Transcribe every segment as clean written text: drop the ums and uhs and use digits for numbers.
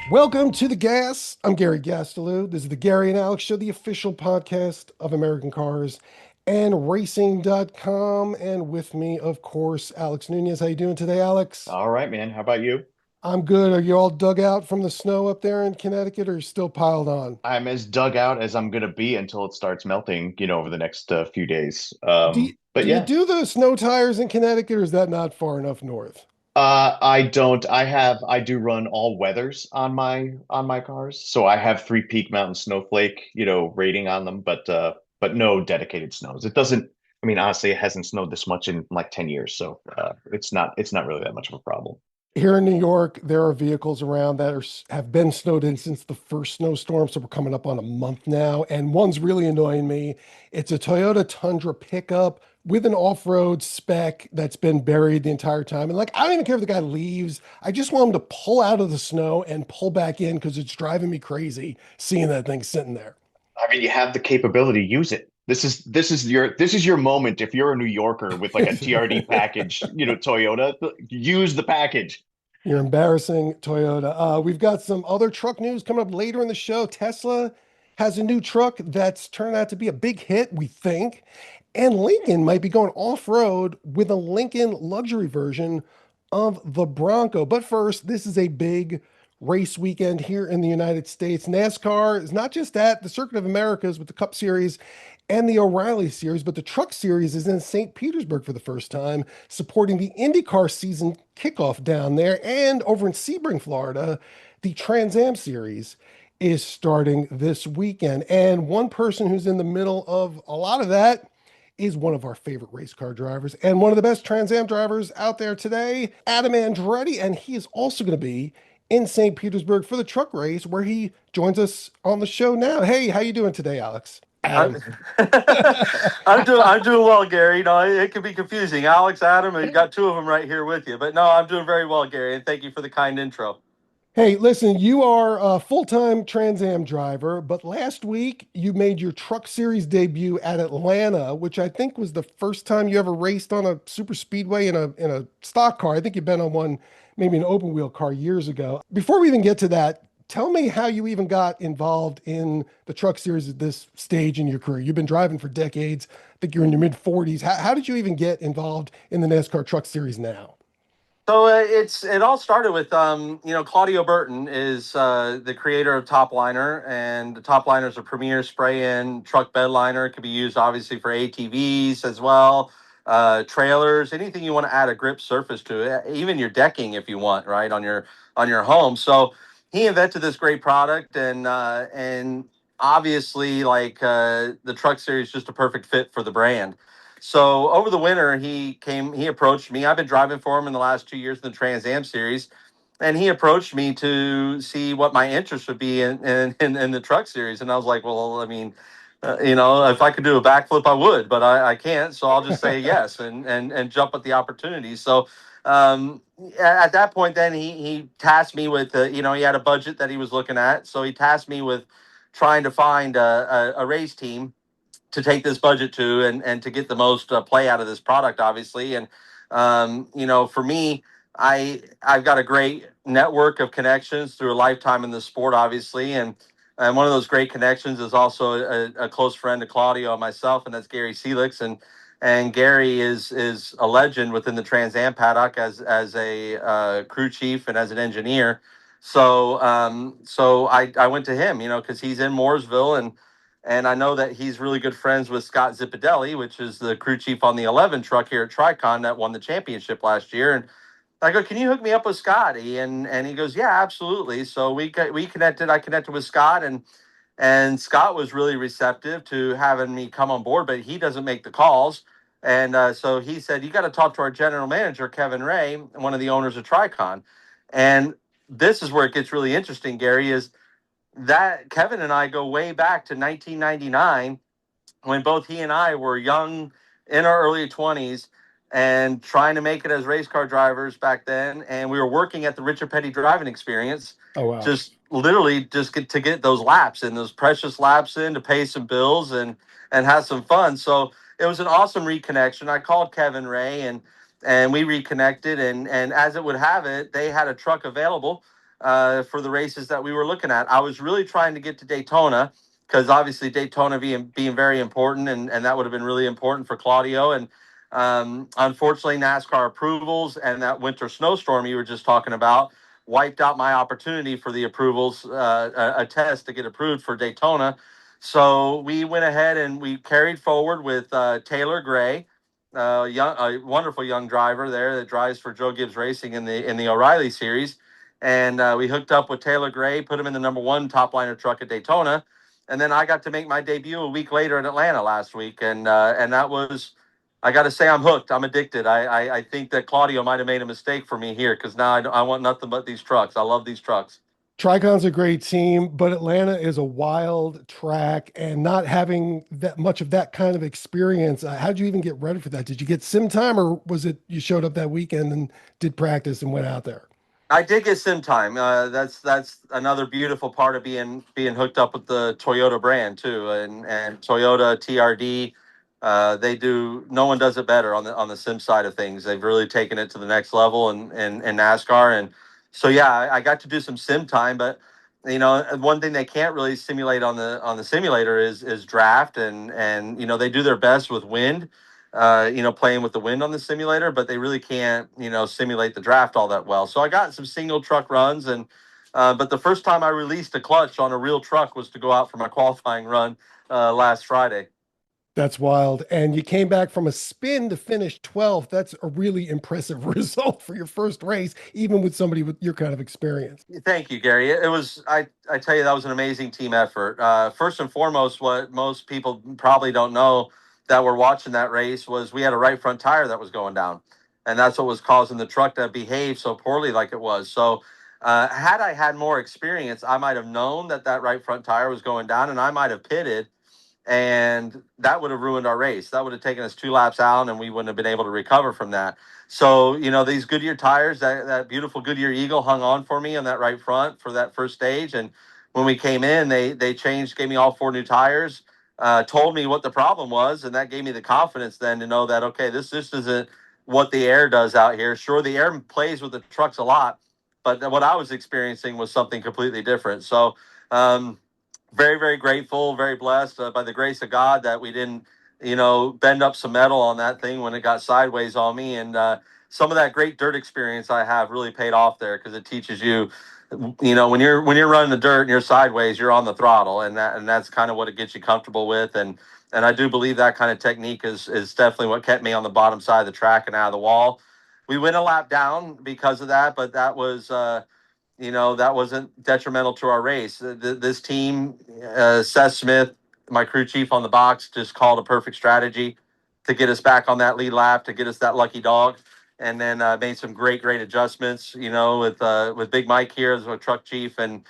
Welcome to The Gas. I'm Gary Gastelou. This is the Gary and Alex Show, the official podcast of American Cars and Racing.com. And with me, of course, Alex Nunez. How you doing today, Alex? All right, man. How about you? I'm good. Are you all dug out from the snow up there in Connecticut, or are you still piled on? I'm as dug out as I'm gonna be until it starts melting, over the next few days. Do you, But do you yeah, do the snow tires in Connecticut, or is that not far enough north? I don't. I do run all weathers on my cars, so I have three Peak Mountain Snowflake, rating on them, but no dedicated snows. It doesn't. I mean, honestly, it hasn't snowed this much in like 10 years, so it's not really that much of a problem. Here in New York, there are vehicles around that have been snowed in since the first snowstorm. So we're coming up on a month now. And one's really annoying me. It's a Toyota Tundra pickup with an off-road spec that's been buried the entire time. And like, I don't even care if the guy leaves. I just want him to pull out of the snow and pull back in because it's driving me crazy seeing that thing sitting there. I mean, you have the capability, use it. This is your moment. If you're a New Yorker with like a TRD package, Toyota, use the package. You're embarrassing, Toyota. We've got some other truck news coming up later in the show. Tesla has a new truck that's turned out to be a big hit, we think. And Lincoln might be going off-road with a Lincoln luxury version of the Bronco. But first, this is a big race weekend here in the United States. NASCAR is not just at the Circuit of Americas with the Cup Series and the O'Reilly Series, but the Truck Series is in St. Petersburg for the first time, supporting the IndyCar season kickoff down there. And over in Sebring, Florida, the Trans Am Series is starting this weekend. And one person who's in the middle of a lot of that is one of our favorite race car drivers and one of the best Trans Am drivers out there today, Adam Andretti. And he is also going to be in St. Petersburg for the truck race where he joins us on the show now. Hey, how you doing today, Alex? I'm, Adam. I'm doing well, Gary. No, it can be confusing. Alex, Adam, and you got two of them right here with you. But no, I'm doing very well, Gary, and thank you for the kind intro. Hey, listen, you are a full-time Trans Am driver, but last week you made your Truck Series debut at Atlanta, which I think was the first time you ever raced on a super speedway in a stock car. I think you've been on one, maybe an open wheel car years ago. Before we even get to that, tell me how you even got involved in the Truck Series at this stage in your career. You've been driving for decades. I think you're in your mid 40s. How did you even get involved in the NASCAR Truck Series now? So it all started with Claudio Burton is the creator of Topliner, and the Topliner is a premier spray-in truck bed liner. It can be used obviously for ATVs as well, trailers, anything you want to add a grip surface to, even your decking if you want, right on your home. So he invented this great product, and obviously the Truck Series is just a perfect fit for the brand. So over the winter, he approached me. I've been driving for him in the last 2 years in the Trans Am series, and he approached me to see what my interest would be in the truck series. And I was like, well, I mean, if I could do a backflip, I would, but I can't. So I'll just say yes and jump at the opportunity. So at that point, then he tasked me with, he had a budget that he was looking at. So he tasked me with trying to find a race team to take this budget to and to get the most play out of this product, obviously. And for me, I've got a great network of connections through a lifetime in the sport, obviously, and one of those great connections is also a close friend to Claudio and myself, and that's Gary Seelix. And Gary is a legend within the Trans Am paddock as a crew chief and as an engineer. So I went to him, because he's in Mooresville, and I know that he's really good friends with Scott Zipadelli, which is the crew chief on the 11 truck here at Tricon that won the championship last year. And I go, can you hook me up with Scotty? And he goes, yeah, absolutely. So we connected. I connected with Scott, and Scott was really receptive to having me come on board, but he doesn't make the calls. And so he said, you got to talk to our general manager, Kevin Ray, one of the owners of Tricon. And this is where it gets really interesting, Gary, is that Kevin and I go way back to 1999 when both he and I were young in our early 20s and trying to make it as race car drivers back then. And we were working at the Richard Petty driving experience, Oh, wow. just literally just to get those laps and those precious laps in to pay some bills and have some fun. So it was an awesome reconnection. I called Kevin Ray and we reconnected, and as it would have it, they had a truck available for the races that we were looking at. I was really trying to get to Daytona because obviously Daytona being very important, and that would have been really important for Claudio. And unfortunately, NASCAR approvals and that winter snowstorm you were just talking about wiped out my opportunity for the approvals, a test to get approved for Daytona. So we went ahead and we carried forward with Taylor Gray, a wonderful young driver there that drives for Joe Gibbs Racing in the O'Reilly series. And we hooked up with Taylor Gray, put him in the #1 top liner truck at Daytona, and then I got to make my debut a week later in Atlanta last week, and that was, I got to say, I'm hooked. I'm addicted. I think that Claudio might have made a mistake for me here because now I want nothing but these trucks. I love these trucks. Tricon's a great team, but Atlanta is a wild track, and not having that much of that kind of experience. How'd you even get ready for that? Did you get sim time, or was it you showed up that weekend and did practice and went out there? I did get sim time. That's another beautiful part of being hooked up with the Toyota brand too, and Toyota TRD. They do. No one does it better on the sim side of things. They've really taken it to the next level in NASCAR, and so yeah, I got to do some sim time. But one thing they can't really simulate on the simulator is draft, and they do their best with wind, playing with the wind on the simulator, but they really can't, simulate the draft all that well. So I got some single truck runs, and but the first time I released a clutch on a real truck was to go out for my qualifying run last Friday. That's wild. And you came back from a spin to finish 12th. That's a really impressive result for your first race, even with somebody with your kind of experience. Thank you, Gary. It was, I tell you, that was an amazing team effort. First and foremost, what most people probably don't know that were watching that race was we had a right front tire that was going down. And that's what was causing the truck to behave so poorly like it was. So, had I had more experience, I might have known that right front tire was going down, and I might have pitted, and that would have ruined our race. That would have taken us 2 laps out, and we wouldn't have been able to recover from that. So, these Goodyear tires, that beautiful Goodyear Eagle hung on for me on that right front for that first stage. And when we came in, they changed, gave me all 4 new tires, told me what the problem was, and that gave me the confidence then to know that, okay, this just isn't what the air does out here. Sure, the air plays with the trucks a lot, but what I was experiencing was something completely different. So, very, very grateful, very blessed by the grace of God that we didn't, bend up some metal on that thing when it got sideways on me. And some of that great dirt experience I have really paid off there because it teaches you, when you're running the dirt and you're sideways, you're on the throttle, and that's kind of what it gets you comfortable with. And I do believe that kind of technique is definitely what kept me on the bottom side of the track and out of the wall. We went a lap down because of that, but that was. That wasn't detrimental to our race. This team, Seth Smith, my crew chief on the box, just called a perfect strategy to get us back on that lead lap, to get us that lucky dog, and then made some great, great adjustments. With Big Mike here as a truck chief, and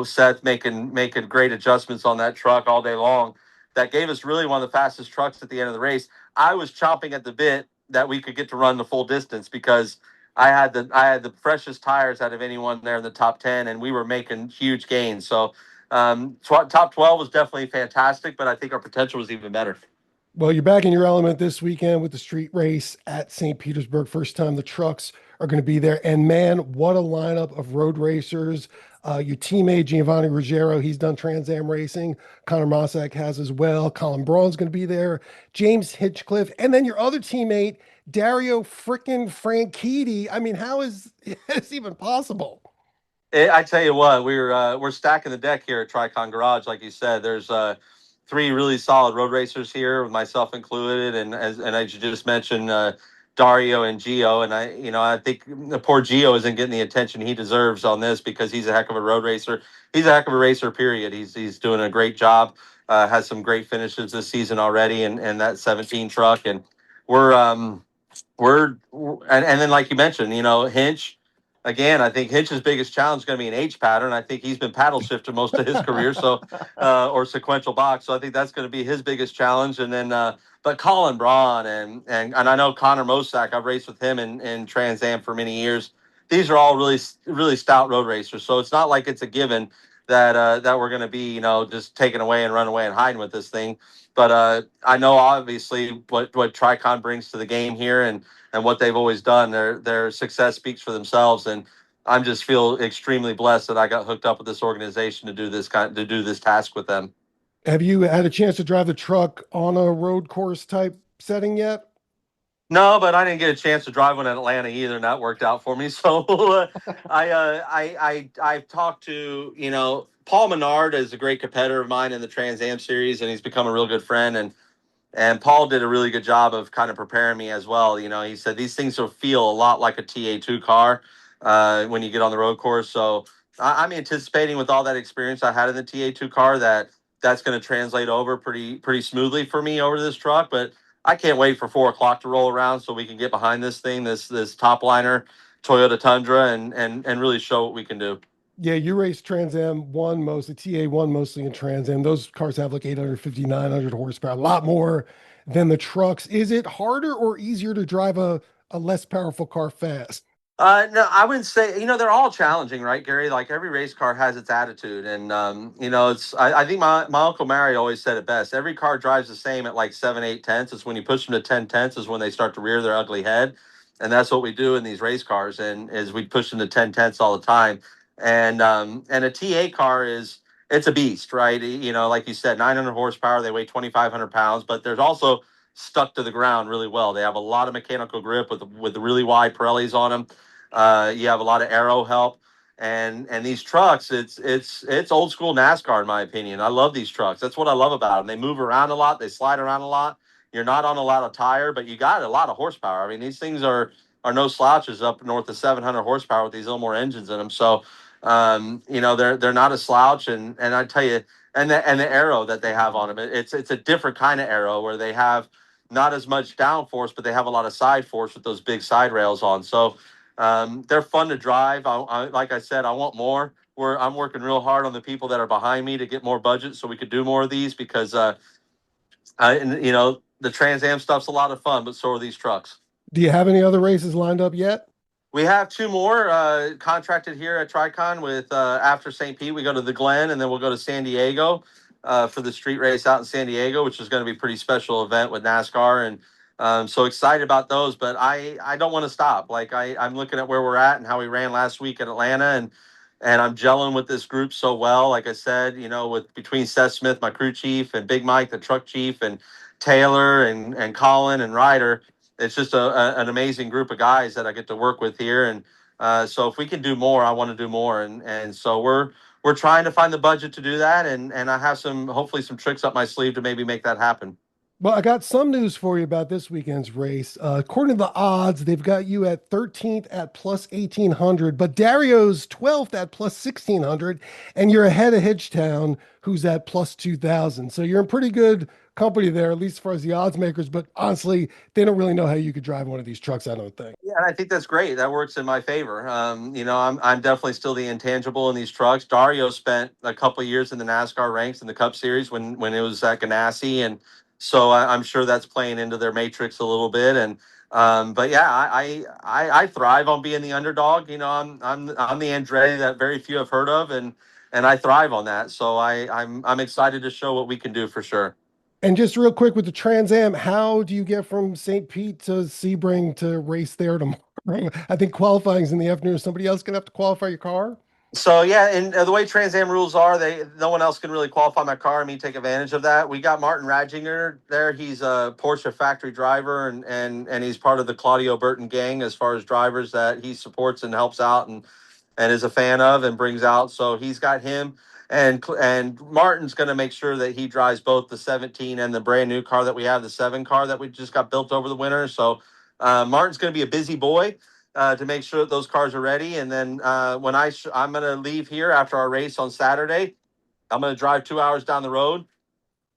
Seth making great adjustments on that truck all day long. That gave us really one of the fastest trucks at the end of the race. I was chomping at the bit that we could get to run the full distance because I had the freshest tires out of anyone there in the top 10, and we were making huge gains. So top 12 was definitely fantastic, but I think our potential was even better. Well, you're back in your element this weekend with the street race at St. Petersburg. First time the trucks are going to be there. And man, what a lineup of road racers. Your teammate, Giovanni Ruggiero, he's done Trans Am racing. Connor Mossack has as well. Colin Braun's going to be there. James Hitchcliffe. And then your other teammate, Dario frickin' Franchitti. I mean, how is this even possible? I tell you what, we're stacking the deck here at Tricon Garage, like you said. There's 3 really solid road racers here, with myself included, and as you just mentioned, Dario and Gio. And I think the poor Gio isn't getting the attention he deserves on this because he's a heck of a road racer. He's a heck of a racer. Period. He's doing a great job. Has some great finishes this season already, and that 17 truck, and we're and then like you mentioned, Hinch. Again, I think Hinch's biggest challenge is going to be an H pattern. I think he's been paddle shifter most of his career, so or sequential box. So I think that's going to be his biggest challenge. And then, but Colin Braun and I know Connor Mosack. I've raced with him in Trans Am for many years. These are all really really stout road racers. So it's not like it's a given that we're going to be just taken away and run away and hiding with this thing. But I know obviously what Tricon brings to the game here, and what they've always done. Their success speaks for themselves, and I'm just feel extremely blessed that I got hooked up with this organization to do this task with them. Have you had a chance to drive the truck on a road course type setting yet? No, but I didn't get a chance to drive one in Atlanta either, and that worked out for me. So I've talked to Paul Menard is a great competitor of mine in the Trans Am series, and he's become a real good friend. And Paul did a really good job of kind of preparing me as well. He said these things will feel a lot like a TA2 car when you get on the road course. So I'm anticipating with all that experience I had in the TA2 car that's going to translate over pretty smoothly for me over this truck. But I can't wait for 4 o'clock to roll around so we can get behind this thing, this top liner Toyota Tundra, and really show what we can do. Yeah, you race Trans Am one mostly, TA1 mostly in Trans Am. Those cars have like 850, 900 horsepower, a lot more than the trucks. Is it harder or easier to drive a less powerful car fast? No, I wouldn't say, they're all challenging, right, Gary? Like every race car has its attitude. And, I think my Uncle Mary always said it best. Every car drives the same at like 7, 8 tenths. It's when you push them to 10 tenths is when they start to rear their ugly head. And that's what we do in these race cars. And is we push them to 10 tenths all the time. And a TA car it's a beast, right? Like you said, 900 horsepower, they weigh 2,500 pounds, but there's also stuck to the ground really well. They have a lot of mechanical grip with the really wide Pirellis on them. You have a lot of aero help, and these trucks, it's old school NASCAR in my opinion. I love these trucks. That's what I love about them. They move around a lot. They slide around a lot. You're not on a lot of tire, but you got a lot of horsepower. I mean, these things are no slouches up north of 700 horsepower with these Ilmor engines in them. So, they're not a slouch, and I tell you, and the aero that they have on them, it's a different kind of aero where they have not as much downforce, but they have a lot of side force with those big side rails on. So they're fun to drive. Like I said, I want more. I'm working real hard on the people that are behind me to get more budget so we could do more of these because, the Trans Am stuff's a lot of fun, but so are these trucks. Do you have any other races lined up yet? We have two more contracted here at Tricon with after St. Pete. We go to the Glen and then we'll go to San Diego for the street race out in San Diego, which is going to be a pretty special event with NASCAR. And so excited about those, but I don't want to stop. Like I'm looking at where we're at and how we ran last week at Atlanta, and I'm gelling with this group so well. Like I said, with between Seth Smith, my crew chief, and Big Mike, the truck chief, and Taylor and Colin and Ryder, it's just an amazing group of guys that I get to work with here. And so if we can do more, I want to do more. And so we're trying to find the budget to do that. And I have hopefully some tricks up my sleeve to maybe make that happen. Well, I got some news for you about this weekend's race. According to the odds, they've got you at 13th at plus 1800, but Dario's 12th at plus 1600, and you're ahead of Hitchtown, who's at plus 2000. So you're in pretty good company there, at least as far as the odds makers. But honestly, they don't really know how you could drive one of these trucks, I don't think. Yeah, and I think that's great. That works in my favor. I'm definitely still the intangible in these trucks. Dario spent a couple of years in the NASCAR ranks in the Cup Series when it was at Ganassi, and so I'm sure that's playing into their matrix a little bit. And but yeah, I thrive on being the underdog. I'm the Andretti that very few have heard of, and I thrive on that. So I'm excited to show what we can do for sure. And just real quick with the Trans Am, how do you get from St. Pete to Sebring to race there tomorrow? I think qualifying's in the afternoon. Is somebody else going to have to qualify your car? So yeah, and the way Trans Am rules are, no one else can really qualify my car and me take advantage of that. We got Martin Radjinger there. He's a Porsche factory driver, and he's part of the Claudio Burton gang as far as drivers that he supports and helps out and is a fan of and brings out. So he's got him, and Martin's going to make sure that he drives both the 17 and the brand new car that we have, the 7 car that we just got built over the winter. So Martin's going to be a busy boy to make sure that those cars are ready. And then when I'm going to leave here after our race on Saturday, I'm going to drive 2 hours down the road,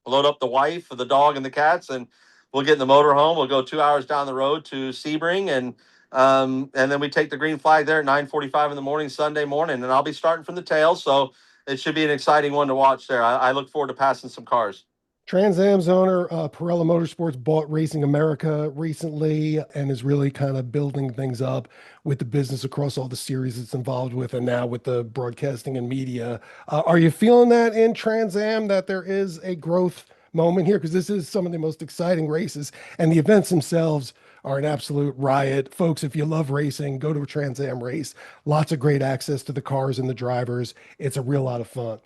load up the wife, the dog, and the cats, and we'll get in the motor home. We'll go 2 hours down the road to Sebring, and then we take the green flag there at 9:45 in the morning, Sunday morning, and I'll be starting from the tail. So it should be an exciting one to watch there. I look forward to passing some cars. Trans Am's owner, Pirella Motorsports, bought Racing America recently and is really kind of building things up with the business across all the series it's involved with, and now with the broadcasting and media. Are you feeling that in Trans Am that there is a growth moment here? Because this is some of the most exciting races, and the events themselves are an absolute riot. Folks, if you love racing, go to a Trans Am race. Lots of great access to the cars and the drivers. It's a real lot of fun.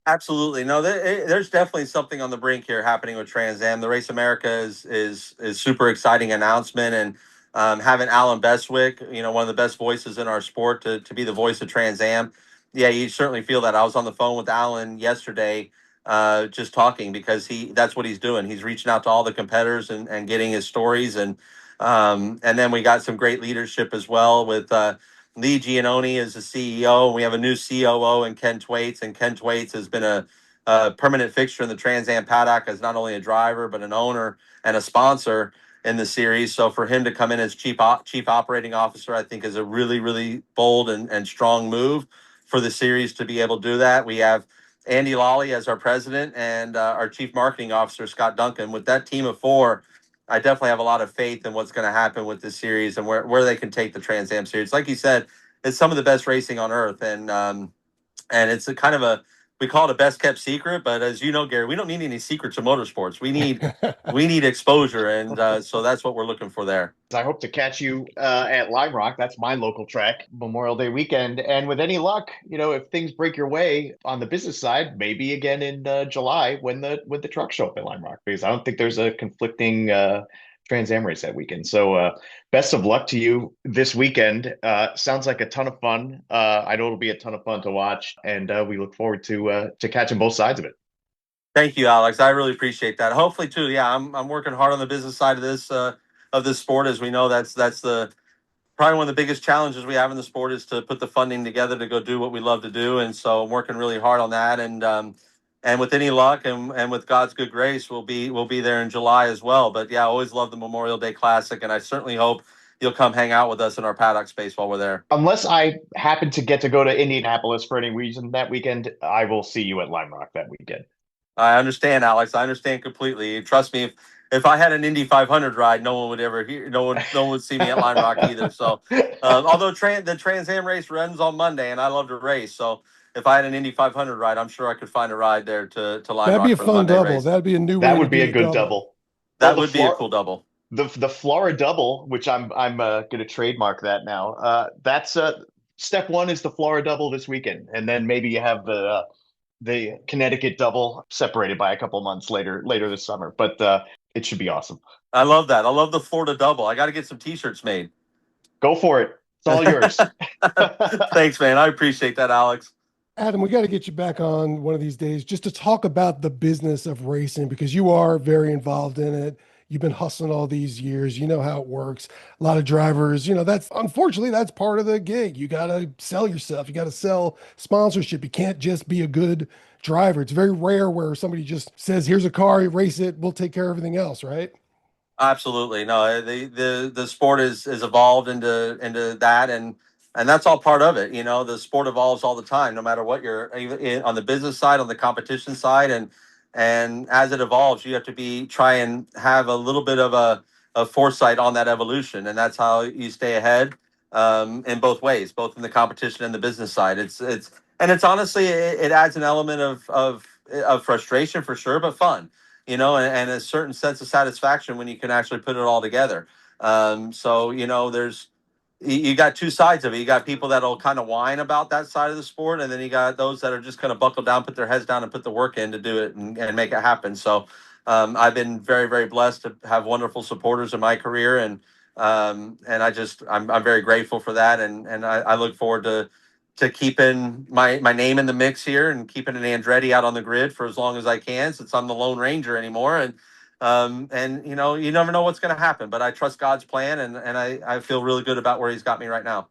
Absolutely. No, there's definitely something on the brink here happening with Trans Am. The Race America is super exciting announcement, and having Alan Bestwick, one of the best voices in our sport, to be the voice of Trans Am. Yeah, you certainly feel that. I was on the phone with Alan yesterday, just talking, because that's what he's doing. He's reaching out to all the competitors and getting his stories, and then we got some great leadership as well with Lee Giannone is the CEO. We have a new COO in Ken Twaits, and Ken Twaits has been a permanent fixture in the Trans Am paddock as not only a driver but an owner and a sponsor in the series. So for him to come in as chief operating officer, I think is a really, really bold and strong move for the series to be able to do that. We have Andy Lawley as our president, and our chief marketing officer, Scott Duncan. With that team of four, I definitely have a lot of faith in what's going to happen with this series and where they can take the Trans Am series. Like you said, it's some of the best racing on earth, and it's a kind of we call it a best kept secret. But as you know, Gary, we don't need any secrets of motorsports. We need exposure, and so that's what we're looking for there. I hope to catch you at Lime Rock. That's my local track, Memorial Day weekend. And with any luck, if things break your way on the business side, maybe again in July when the trucks show up at Lime Rock, because I don't think there's a conflicting Trans Am race that weekend. So best of luck to you this weekend. Sounds like a ton of fun. I know it'll be a ton of fun to watch, and we look forward to catching both sides of it. Thank you, Alex. I really appreciate that. Hopefully, too. Yeah, I'm working hard on the business side of this sport. As we know, that's the probably one of the biggest challenges we have in the sport, is to put the funding together to go do what we love to do. And so I'm working really hard on that. And with any luck and with God's good grace, we'll be there in July as well. But yeah, I always love the Memorial Day Classic, and I certainly hope you'll come hang out with us in our paddock space while we're there. Unless I happen to get to go to Indianapolis for any reason that weekend, I will see you at Lime Rock that weekend. I understand, Alex. I understand completely. Trust me, if I had an Indy 500 ride, no one would ever hear. No one would see me at Lime Rock either. So, although the Trans Am race runs on Monday, and I love to race, so if I had an Indy 500 ride, I'm sure I could find a ride there to Lime That'd Rock be a for the fun Monday double. race. That'd be a new way That to would be do a good double. That would be a cool double. The Flora double, which I'm going to trademark that now. That's step one is the Flora double this weekend, and then maybe you have the Connecticut double separated by a couple months later this summer. But it should be awesome. I love that. I love the Florida double. I got to get some T-shirts made. Go for it. It's all yours. Thanks, man. I appreciate that, Alex. Adam, we got to get you back on one of these days just to talk about the business of racing, because you are very involved in it. You've been hustling all these years. You know how it works. A lot of drivers, that's unfortunately that's part of the gig. You got to sell yourself. You got to sell sponsorship. You can't just be a good driver. It's very rare where somebody just says, "Here's a car, you race it. We'll take care of everything else," right? Absolutely. No, the sport is evolved into that, and that's all part of it. The sport evolves all the time, no matter what you're on the business side, on the competition side, and as it evolves, you have to try and have a little bit of a foresight on that evolution, and that's how you stay ahead, in both ways, both in the competition and the business side. It's honestly, it adds an element of frustration for sure, but fun, and a certain sense of satisfaction when you can actually put it all together. So, there's, you got two sides of it. You got people that'll kind of whine about that side of the sport, and then you got those that are just kind of buckle down, put their heads down, and put the work in to do it and make it happen. So, I've been very, very blessed to have wonderful supporters in my career, and I'm very grateful for that, and I look forward to keeping my name in the mix here and keeping an Andretti out on the grid for as long as I can, since I'm the Lone Ranger anymore. And you never know what's going to happen, but I trust God's plan, and I feel really good about where he's got me right now.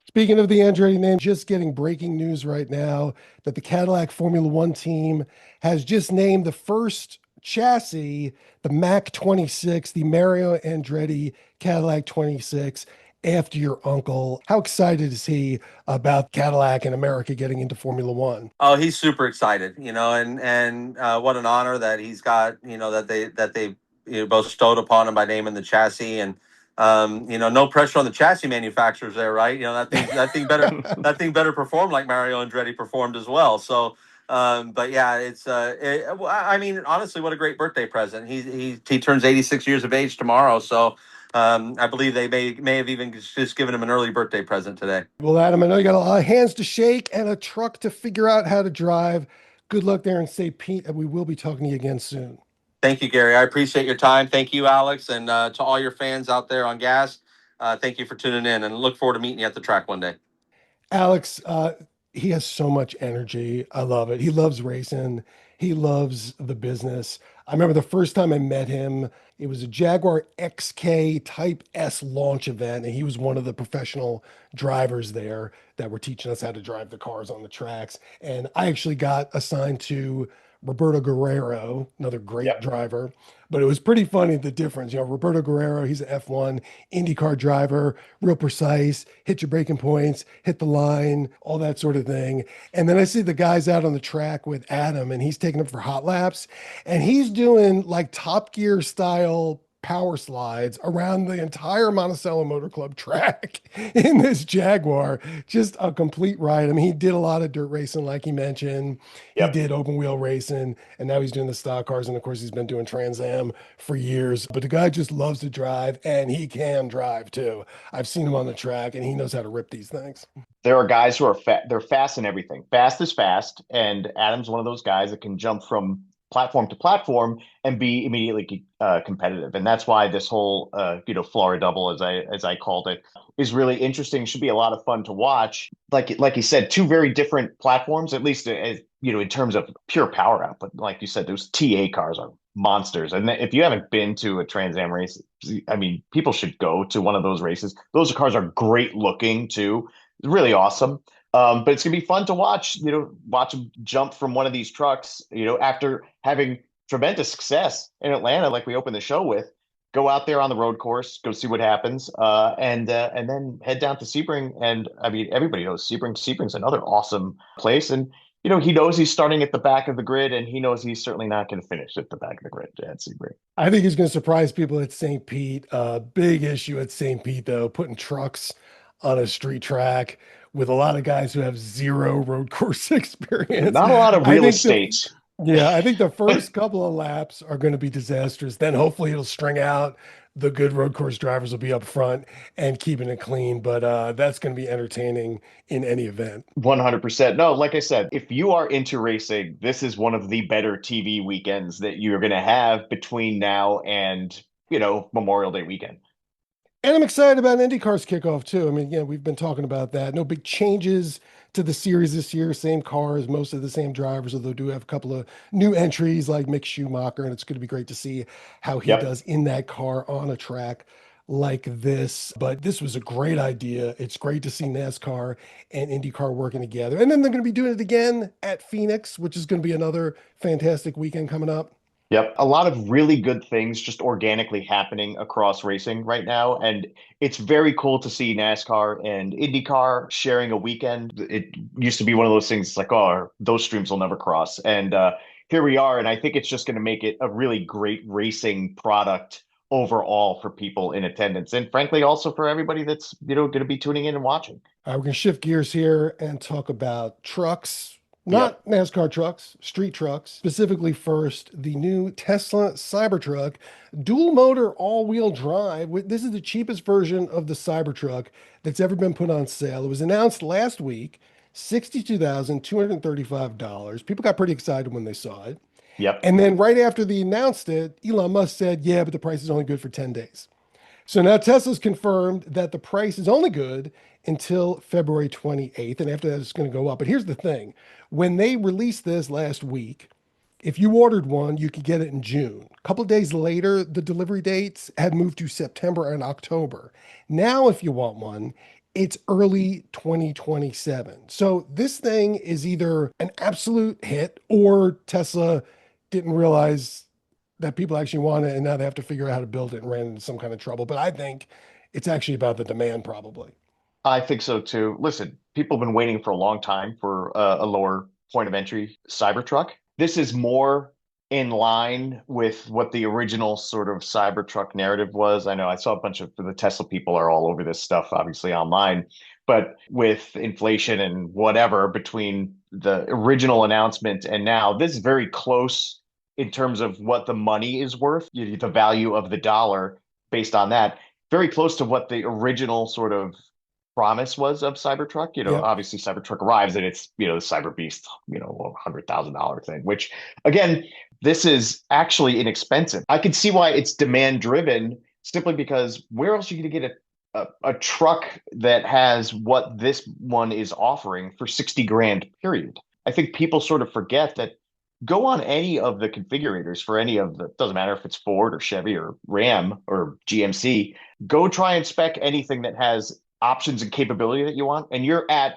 Speaking of the Andretti name, just getting breaking news right now that the Cadillac Formula One team has just named the first chassis the Mac 26, the Mario Andretti Cadillac 26, after your uncle. How excited is he about Cadillac and America getting into Formula One? Oh, he's super excited, and what an honor that he's got, that they both stowed upon him by naming the chassis. And no pressure on the chassis manufacturers there, right? That thing better perform like Mario Andretti performed as well. So, but yeah, I mean, honestly, what a great birthday present. He turns 86 years of age tomorrow. So, I believe they may have even just given him an early birthday present today. Well, Adam, I know you got a lot of hands to shake and a truck to figure out how to drive. Good luck there in St. Pete, and we will be talking to you again soon. Thank you, Gary. I appreciate your time. Thank you, Alex, and to all your fans out there on Gas. Thank you for tuning in, and look forward to meeting you at the track one day. Alex, he has so much energy. I love it. He loves racing. He loves the business. I remember the first time I met him, it was a Jaguar XK Type S launch event, and he was one of the professional drivers there that were teaching us how to drive the cars on the tracks. And I actually got assigned to Roberto Guerrero, another great Yep. driver. But it was pretty funny the difference. You know, Roberto Guerrero, he's an F1 IndyCar driver, real precise, hit your braking points, hit the line, all that sort of thing. And then I see the guys out on the track with Adam, and he's taking them for hot laps, and he's doing like Top Gear style power slides around the entire Monticello Motor Club track in this Jaguar. Just a complete ride. I mean, he did a lot of dirt racing, like he mentioned. He Yep. did open wheel racing, and now he's doing the stock cars. And of course, he's been doing Trans Am for years. But the guy just loves to drive, and he can drive too. I've seen him on the track, and he knows how to rip these things. There are guys who are they're fast in everything. Fast is fast, and Adam's one of those guys that can jump from platform to platform and be immediately competitive. And that's why this whole Florida double, as I called it, is really interesting. Should be a lot of fun to watch. Like you said, two very different platforms, at least in terms of pure power output. Like you said, those TA cars are monsters. And if you haven't been to a Trans Am race, I mean, people should go to one of those races. Those cars are great looking too. It's really awesome. But it's gonna be fun to watch, watch him jump from one of these trucks, after having tremendous success in Atlanta, like we opened the show with, go out there on the road course, go see what happens, and then head down to Sebring. And I mean, everybody knows Sebring. Sebring's another awesome place, and he knows he's starting at the back of the grid, and he knows he's certainly not going to finish at the back of the grid at Sebring. I think he's going to surprise people at St. Pete. Big issue at St. Pete, though, putting trucks on a street track with a lot of guys who have zero road course experience. Not a lot of I real think the estate. Yeah, I think the first couple of laps are going to be disastrous. Then hopefully it'll string out. The good road course drivers will be up front and keeping it clean. But that's going to be entertaining in any event. 100%. No, like I said, if you are into racing, this is one of the better TV weekends that you're going to have between now and, Memorial Day weekend. And I'm excited about IndyCar's kickoff too. I mean, yeah, we've been talking about that. No big changes to the series this year. Same cars, most of the same drivers, although do have a couple of new entries like Mick Schumacher, and it's going to be great to see how he Yep. does in that car on a track like this. But this was a great idea. It's great to see NASCAR and IndyCar working together. And then they're going to be doing it again at Phoenix, which is going to be another fantastic weekend coming up. Yep. A lot of really good things just organically happening across racing right now. And it's very cool to see NASCAR and IndyCar sharing a weekend. It used to be one of those things like, oh, those streams will never cross. And here we are. And I think it's just going to make it a really great racing product overall for people in attendance. And frankly, also for everybody that's, going to be tuning in and watching. We're going to shift gears here and talk about trucks, Yep. not NASCAR trucks, street trucks. Specifically, first, the new Tesla Cybertruck, dual motor, all wheel drive. This is the cheapest version of the Cybertruck that's ever been put on sale. It was announced last week, $62,235. People got pretty excited when they saw it. Yep. And then right after they announced it, Elon Musk said, yeah, but the price is only good for 10 days. So now Tesla's confirmed that the price is only good until February 28th. And after that, it's going to go up. But here's the thing. When they released this last week, if you ordered one, you could get it in June. A couple of days later, the delivery dates had moved to September and October. Now, if you want one, it's early 2027. So this thing is either an absolute hit or Tesla didn't realize that people actually want it and now they have to figure out how to build it and ran into some kind of trouble. But I think it's actually about the demand, probably. I think so too. Listen, people have been waiting for a long time for a lower point of entry Cybertruck. This is more in line with what the original sort of Cybertruck narrative was. I know I saw a bunch of the Tesla people are all over this stuff, obviously online, but with inflation and whatever between the original announcement and now, this is very close in terms of what the money is worth, the value of the dollar based on that. very close to what the original sort of promise was of Cybertruck. Yep. Obviously Cybertruck arrives and it's, the Cyber Beast, $100,000 thing, which again, this is actually inexpensive. I can see why it's demand driven simply because where else are you going to get a truck that has what this one is offering for 60 grand, period? I think people sort of forget that go on any of the configurators for any of the, doesn't matter if it's Ford or Chevy or Ram or GMC, go try and spec anything that has options and capability that you want, and you're at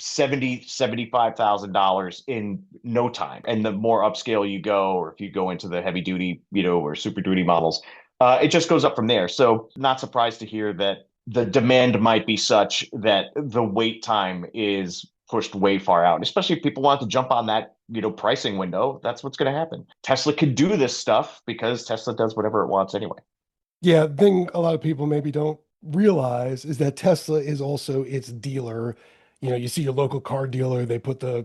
$75,000 in no time. And the more upscale you go, or if you go into the heavy duty, or super duty models, it just goes up from there. So not surprised to hear that the demand might be such that the wait time is pushed way far out, especially if people want to jump on that, pricing window. That's what's going to happen. Tesla could do this stuff because Tesla does whatever it wants anyway. Yeah, the thing a lot of people maybe don't realize is that Tesla is also its dealer. You see your local car dealer, they put the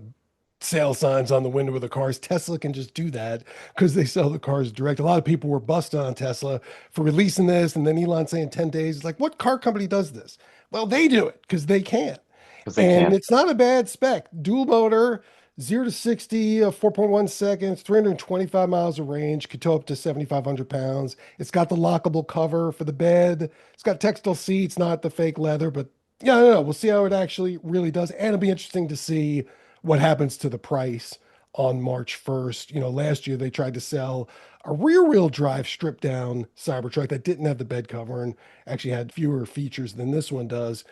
sale signs on the window of the cars. Tesla can just do that because they sell the cars direct. A lot of people were busted on Tesla for releasing this, and then Elon saying 10 days. It's like, what car company does this? Well, they do it because they can. Because they And can. it's not a bad spec. Dual motor, 0 to 60, 4.1 seconds, 325 miles of range, could tow up to 7,500 pounds. It's got the lockable cover for the bed. It's got textile seats, not the fake leather, but yeah, I don't know. We'll see how it actually really does. And it'll be interesting to see what happens to the price on March 1st. Last year they tried to sell a rear-wheel drive stripped down Cybertruck that didn't have the bed cover and actually had fewer features than this one does,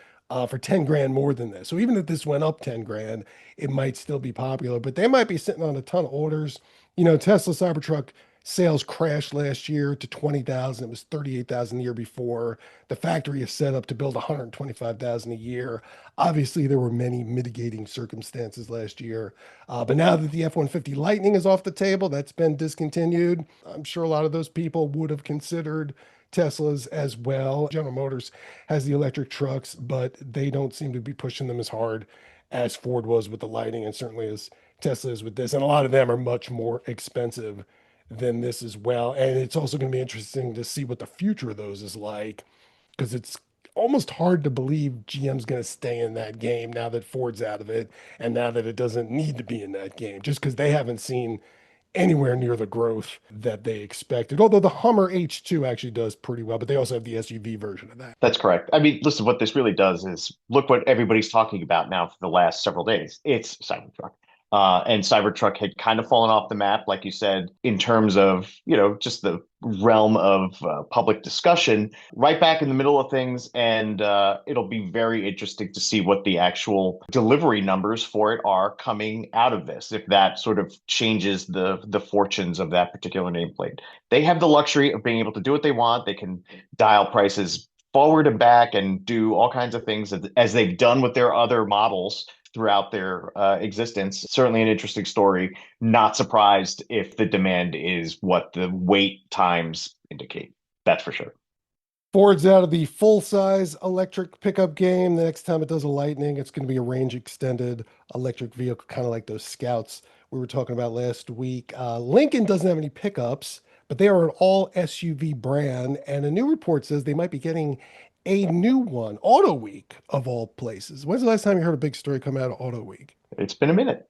for 10 grand more than this. So even if this went up 10 grand, it might still be popular, but they might be sitting on a ton of orders. Tesla Cybertruck sales crashed last year to 20,000. It was 38,000 the year before. The factory is set up to build 125,000 a year. Obviously, there were many mitigating circumstances last year. But now that the F-150 Lightning is off the table, that's been discontinued. I'm sure a lot of those people would have considered Teslas as well. General Motors has the electric trucks, but they don't seem to be pushing them as hard as Ford was with the Lightning, and certainly as Tesla is with this. And a lot of them are much more expensive than this as well. And it's also going to be interesting to see what the future of those is like, because it's almost hard to believe GM's going to stay in that game now that Ford's out of it and now that it doesn't need to be in that game, just because they haven't seen anywhere near the growth that they expected. Although the Hummer H2 actually does pretty well, but they also have the SUV version of that. That's correct. I mean, listen, what this really does is look what everybody's talking about now for the last several days. It's Cybertruck. And Cybertruck had kind of fallen off the map, like you said, in terms of, just the realm of public discussion, right back in the middle of things. And it'll be very interesting to see what the actual delivery numbers for it are coming out of this, if that sort of changes the fortunes of that particular nameplate. They have the luxury of being able to do what they want. They can dial prices forward and back and do all kinds of things as they've done with their other models throughout their existence. Certainly an interesting story. Not surprised if the demand is what the wait times indicate. That's for sure. Ford's out of the full-size electric pickup game. The next time it does a Lightning, it's going to be a range extended electric vehicle, kind of like those Scouts we were talking about last week. Lincoln doesn't have any pickups, but they are an all SUV brand. And a new report says they might be getting a new one, Auto Week of all places. When's the last time you heard a big story come out of Auto Week? It's been a minute.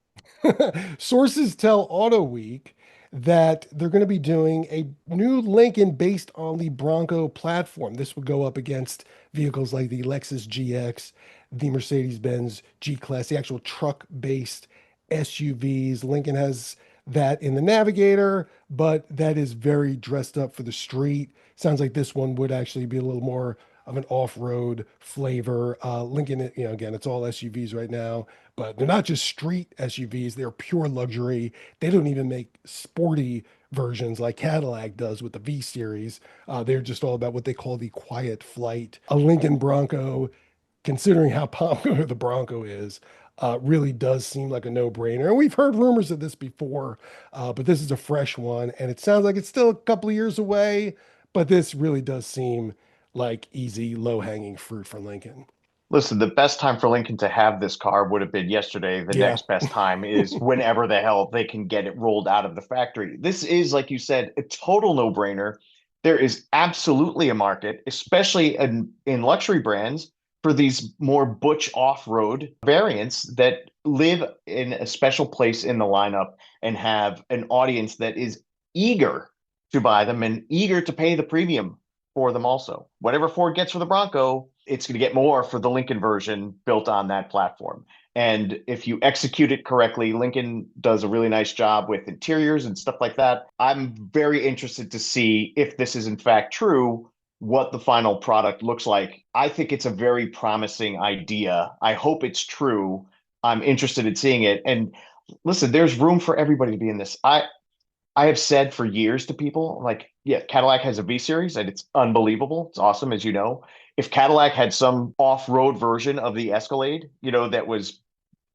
Sources tell Auto Week that they're going to be doing a new Lincoln based on the Bronco platform. This would go up against vehicles like the Lexus GX, the Mercedes-Benz G-Class, the actual truck-based SUVs. Lincoln has that in the Navigator, but that is very dressed up for the street. Sounds like this one would actually be a little more of an off-road flavor. Lincoln, again, it's all SUVs right now, but they're not just street SUVs. They're pure luxury. They don't even make sporty versions like Cadillac does with the V Series. They're just all about what they call the quiet flight. A Lincoln Bronco, considering how popular the Bronco is, really does seem like a no-brainer. And we've heard rumors of this before, but this is a fresh one, and it sounds like it's still a couple of years away, but this really does seem like easy, low-hanging fruit for Lincoln. Listen, the best time for Lincoln to have this car would have been yesterday. The Yeah. next best time is whenever the hell they can get it rolled out of the factory. This is, like you said, a total no-brainer. there is absolutely a market, especially in luxury brands, for these more butch off-road variants that live in a special place in the lineup and have an audience that is eager to buy them and eager to pay the premium for them also. Whatever Ford gets for the Bronco, it's going to get more for the Lincoln version built on that platform. And if you execute it correctly, Lincoln does a really nice job with interiors and stuff like that. I'm very interested to see if this is in fact true, what the final product looks like. I think it's a very promising idea. I hope it's true. I'm interested in seeing it. And listen, there's room for everybody to be in this. I have said for years to people, like, yeah, Cadillac has a V Series and it's unbelievable. It's awesome, as you know. If Cadillac had some off-road version of the Escalade, that was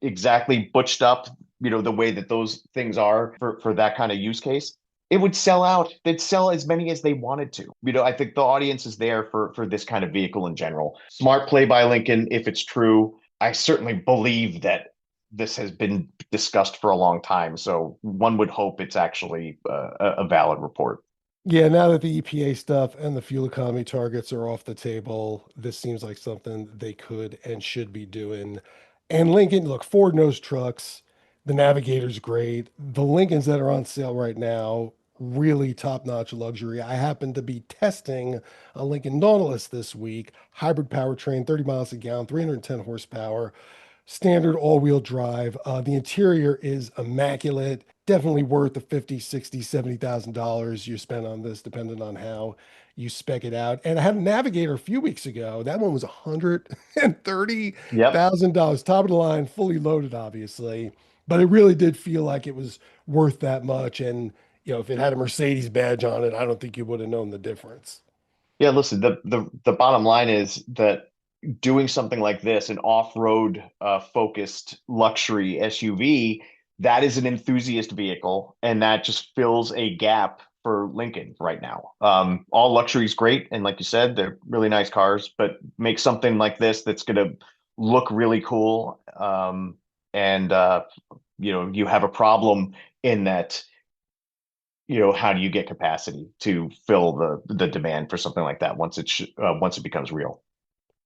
exactly butched up, the way that those things are for that kind of use case, it would sell out. They'd sell as many as they wanted to. I think the audience is there for this kind of vehicle in general. Smart play by Lincoln, if it's true. I certainly believe that this has been discussed for a long time. So one would hope it's actually a valid report. Yeah, now that the EPA stuff and the fuel economy targets are off the table, this seems like something they could and should be doing. And Lincoln, look, Ford knows trucks. The Navigator's great. The Lincolns that are on sale right now, really top-notch luxury. I happened to be testing a Lincoln Nautilus this week, hybrid powertrain, 30 miles a gallon, 310 horsepower, standard all-wheel drive. The interior is immaculate. Definitely worth the 50, 60, $70,000 you spend on this, depending on how you spec it out. And I had a Navigator a few weeks ago. That one was Yep. $130,000, top of the line, fully loaded, obviously. But it really did feel like it was worth that much. And if it had a Mercedes badge on it, I don't think you would have known the difference. Yeah, listen, the bottom line is that doing something like this, an off-road focused luxury SUV, that is an enthusiast vehicle, and that just fills a gap for Lincoln right now. All luxury is great, and like you said, they're really nice cars, but make something like this that's going to look really cool. And you have a problem in that, how do you get capacity to fill the demand for something like that once it becomes real?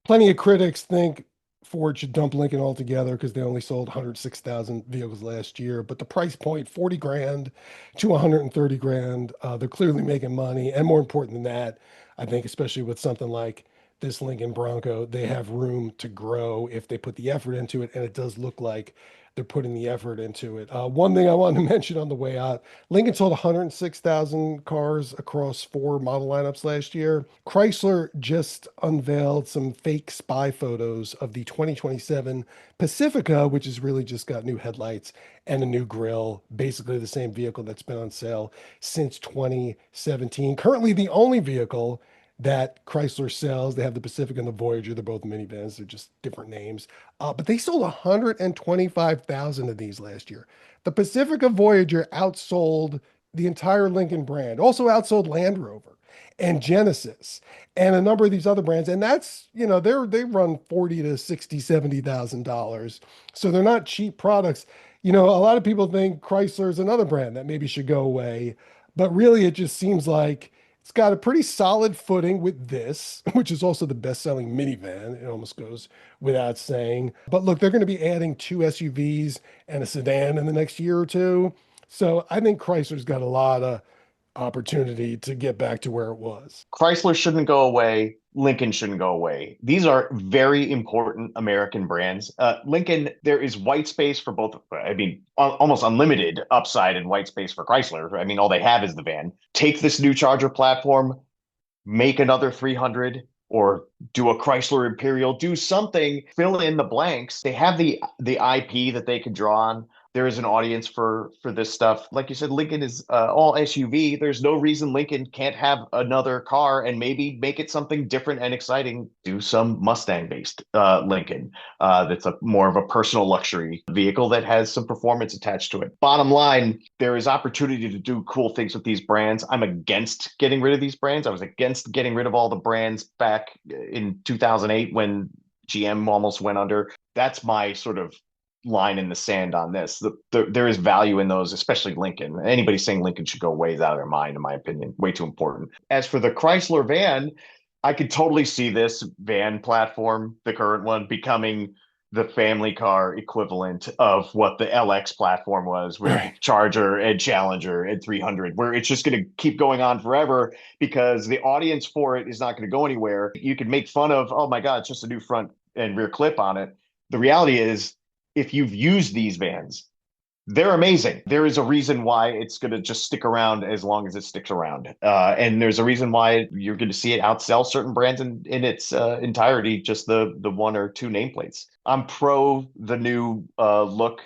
Plenty of critics think Ford should dump Lincoln altogether because they only sold 106,000 vehicles last year. But the price point, 40 grand to 130 grand, they're clearly making money. And more important than that, I think, especially with something like this Lincoln Bronco, they have room to grow if they put the effort into it. And it does look like they're putting the effort into it. One thing I wanted to mention on the way out, Lincoln sold 106,000 cars across 4 model lineups last year. Chrysler just unveiled some fake spy photos of the 2027 Pacifica, which has really just got new headlights and a new grille, basically the same vehicle that's been on sale since 2017. Currently, the only vehicle that Chrysler sells. They have the Pacifica and the Voyager. They're both minivans. They're just different names. But they sold 125,000 of these last year. The Pacifica Voyager outsold the entire Lincoln brand, also outsold Land Rover and Genesis and a number of these other brands. And that's, they run 40 to 60, $70,000. So they're not cheap products. A lot of people think Chrysler is another brand that maybe should go away, but really it just seems like it's got a pretty solid footing with this, which is also the best-selling minivan. It almost goes without saying. But look, they're going to be adding 2 SUVs and a sedan in the next year or two. So I think Chrysler's got a lot of opportunity to get back to where it was. Chrysler shouldn't go away. Lincoln shouldn't go away. These are very important American brands. Lincoln, there is white space for both. I mean, almost unlimited upside and white space for Chrysler. I mean, all they have is the van. Take this new Charger platform, make another 300, or do a Chrysler Imperial, do something, fill in the blanks. They have the IP that they can draw on. There is an audience for this stuff. Like you said, Lincoln is all SUV. There's no reason Lincoln can't have another car and maybe make it something different and exciting. Do some Mustang-based Lincoln that's more of a personal luxury vehicle that has some performance attached to it. Bottom line, there is opportunity to do cool things with these brands. I'm against getting rid of these brands. I was against getting rid of all the brands back in 2008 when GM almost went under. That's my sort of line in the sand on this. There is value in those, especially Lincoln. Anybody saying Lincoln should go way out of their mind, in my opinion, way too important. As for the Chrysler van, I could totally see this van platform, the current one, becoming the family car equivalent of what the LX platform was with Right. Charger and Challenger and 300, where it's just going to keep going on forever because the audience for it is not going to go anywhere. You could make fun of, oh my God, it's just a new front and rear clip on it. The reality is, if you've used these vans, they're amazing. There is a reason why it's going to just stick around as long as it sticks around. And there's a reason why you're going to see it outsell certain brands in its entirety, just the one or two nameplates. I'm pro the new look,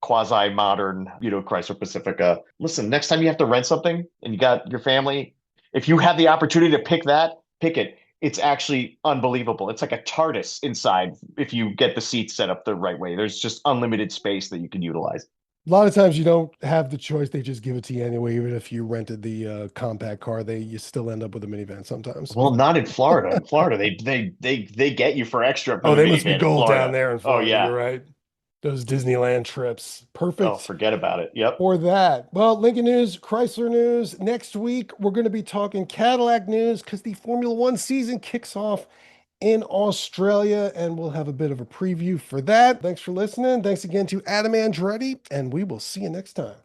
quasi modern, Chrysler Pacifica. Listen, next time you have to rent something and you got your family, if you have the opportunity to pick that, pick it. It's actually unbelievable. It's like a TARDIS inside if you get the seats set up the right way. There's just unlimited space that you can utilize. A lot of times you don't have the choice; they just give it to you anyway. Even if you rented the compact car, you still end up with a minivan sometimes. Well, not in Florida. In Florida, they get you for extra for Oh, the they must be minivan in gold down Florida. there in Oh Florida. yeah. You're right. Those Disneyland trips, Oh, perfect forget about it. Yep. for that. Well, Lincoln news, Chrysler news. Next week, we're going to be talking Cadillac news because the Formula One season kicks off in Australia, and we'll have a bit of a preview for that. Thanks for listening. Thanks again to Adam Andretti, and we will see you next time.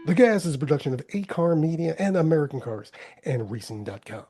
The Gas is a production of A Car Media and American Cars and Racing.com.